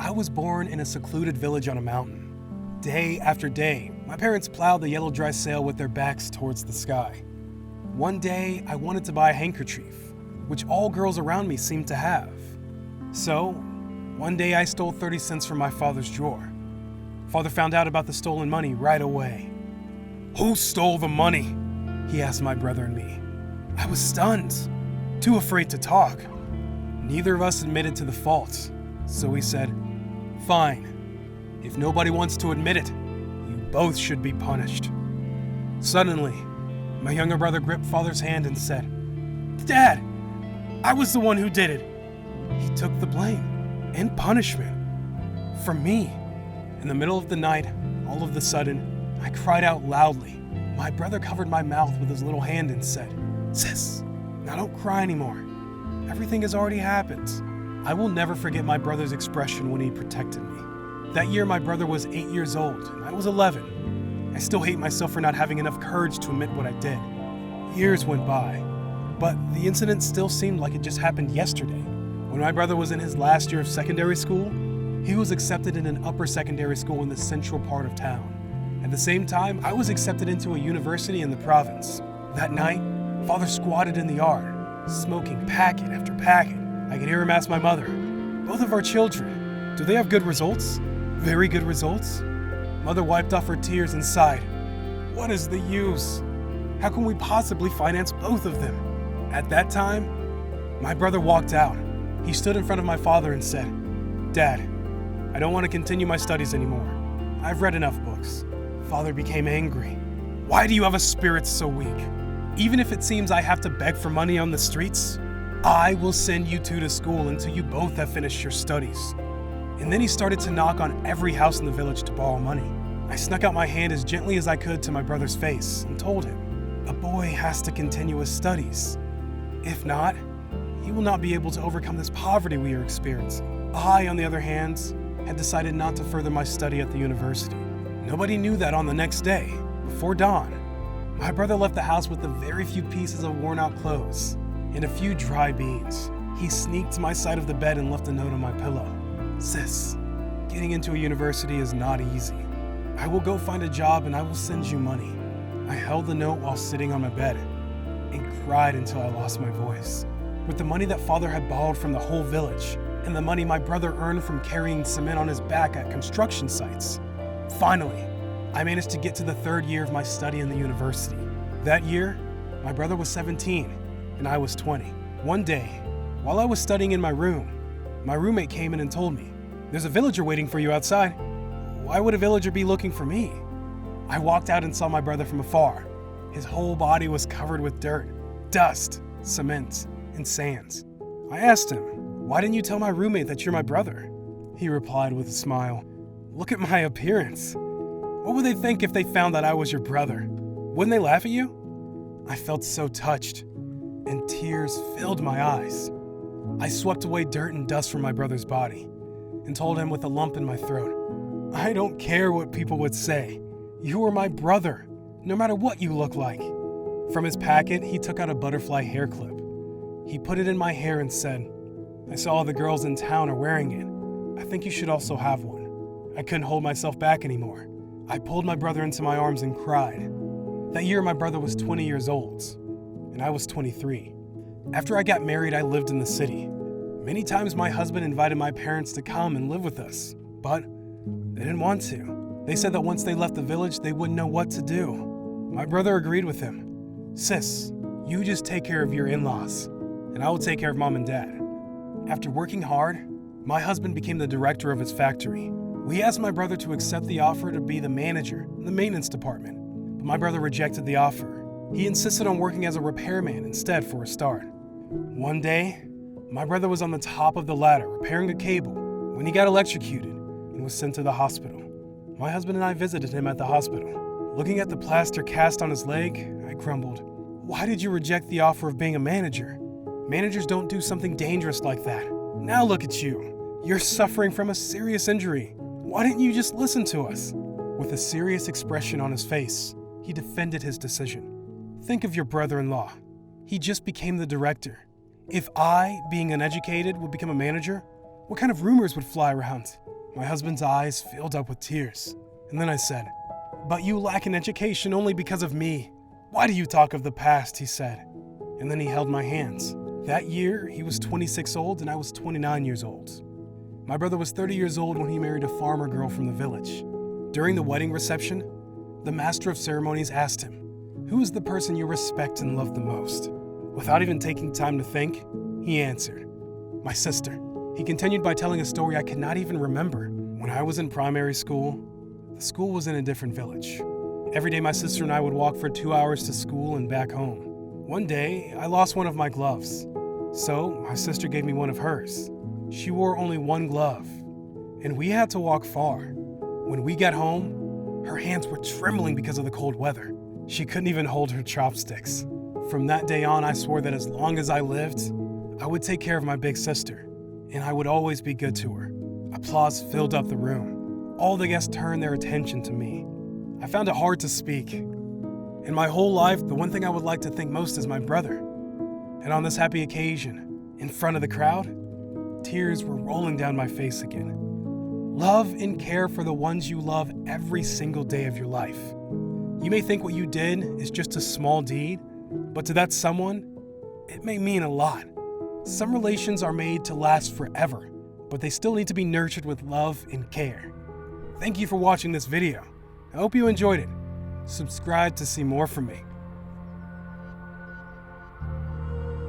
I was born in a secluded village on a mountain. Day after day, my parents plowed the yellow dry sail with their backs towards the sky. One day, I wanted to buy a handkerchief, which all girls around me seemed to have. So, one day I stole 30 cents from my father's drawer. Father found out about the stolen money right away. "Who stole the money?" he asked my brother and me. I was stunned, too afraid to talk. Neither of us admitted to the fault, so he said, "Fine. If nobody wants to admit it, you both should be punished." Suddenly, my younger brother gripped Father's hand and said, "Dad, I was the one who did it." He took the blame and punishment for me. In the middle of the night, all of a sudden, I cried out loudly. My brother covered my mouth with his little hand and said, "Sis, now don't cry anymore. Everything has already happened." I will never forget my brother's expression when he protected me. That year, my brother was 8 years old, and I was 11. I still hate myself for not having enough courage to admit what I did. Years went by, but the incident still seemed like it just happened yesterday. When my brother was in his last year of secondary school, he was accepted in an upper secondary school in the central part of town. At the same time, I was accepted into a university in the province. That night, Father squatted in the yard, smoking packet after packet. I could hear him ask my mother, "Both of our children, do they have good results? Very good results?" Mother wiped off her tears and sighed. "What is the use? How can we possibly finance both of them?" At that time, my brother walked out. He stood in front of my father and said, "Dad, I don't want to continue my studies anymore. I've read enough books." Father became angry. "Why do you have a spirit so weak? Even if it seems I have to beg for money on the streets, I will send you two to school until you both have finished your studies." And then he started to knock on every house in the village to borrow money. I snuck out my hand as gently as I could to my brother's face and told him, "A boy has to continue his studies. If not, he will not be able to overcome this poverty we are experiencing." I, on the other hand, had decided not to further my study at the university. Nobody knew that on the next day, before dawn, my brother left the house with a very few pieces of worn-out clothes and a few dry beans. He sneaked to my side of the bed and left a note on my pillow. "Sis, getting into a university is not easy. I will go find a job and I will send you money." I held the note while sitting on my bed and cried until I lost my voice. With the money that Father had borrowed from the whole village and the money my brother earned from carrying cement on his back at construction sites, finally, I managed to get to the third year of my study in the university. That year, my brother was 17 and I was 20. One day, while I was studying in my room, my roommate came in and told me, "There's a villager waiting for you outside." Why would a villager be looking for me? I walked out and saw my brother from afar. His whole body was covered with dirt, dust, cement, and sand. I asked him, "Why didn't you tell my roommate that you're my brother?" He replied with a smile, "Look at my appearance. What would they think if they found that I was your brother? Wouldn't they laugh at you?" I felt so touched, and tears filled my eyes. I swept away dirt and dust from my brother's body and told him with a lump in my throat, "I don't care what people would say. You are my brother, no matter what you look like." From his packet, he took out a butterfly hair clip. He put it in my hair and said, "I saw all the girls in town are wearing it. I think you should also have one." I couldn't hold myself back anymore. I pulled my brother into my arms and cried. That year, my brother was 20 years old, and I was 23. After I got married, I lived in the city. Many times my husband invited my parents to come and live with us, but they didn't want to. They said that once they left the village, they wouldn't know what to do. My brother agreed with him. "Sis, you just take care of your in-laws, and I will take care of mom and dad." After working hard, my husband became the director of his factory. We asked my brother to accept the offer to be the manager in the maintenance department, but my brother rejected the offer. He insisted on working as a repairman instead for a start. One day, my brother was on the top of the ladder repairing a cable when he got electrocuted and was sent to the hospital. My husband and I visited him at the hospital. Looking at the plaster cast on his leg, I grumbled, "Why did you reject the offer of being a manager? Managers don't do something dangerous like that. Now look at you. You're suffering from a serious injury. Why didn't you just listen to us?" With a serious expression on his face, he defended his decision. "Think of your brother-in-law. He just became the director. If I, being uneducated, would become a manager, what kind of rumors would fly around? My husband's eyes filled up with tears, and then I said, "But you lack an education only because of me. Why do you talk of the past?" he said. And then he held my hands. That year, he was 26 old and I was 29 years old. My brother was 30 years old when he married a farmer girl from the village. During the wedding reception, the master of ceremonies asked him, "Who is the person you respect and love the most?" Without even taking time to think, he answered, "My sister." He continued by telling a story I could not even remember. When I was in primary school, the school was in a different village. Every day my sister and I would walk for 2 hours to school and back home. One day, I lost one of my gloves, so my sister gave me one of hers. She wore only one glove, and we had to walk far. When we got home, her hands were trembling because of the cold weather. She couldn't even hold her chopsticks. From that day on, I swore that as long as I lived, I would take care of my big sister, and I would always be good to her. Applause filled up the room. All the guests turned their attention to me. I found it hard to speak. In my whole life, the one thing I would like to thank most is my brother. And on this happy occasion, in front of the crowd, tears were rolling down my face again. Love and care for the ones you love every single day of your life. You may think what you did is just a small deed, but to that someone, it may mean a lot. Some relations are made to last forever, but they still need to be nurtured with love and care. Thank you for watching this video. I hope you enjoyed it. Subscribe to see more from me.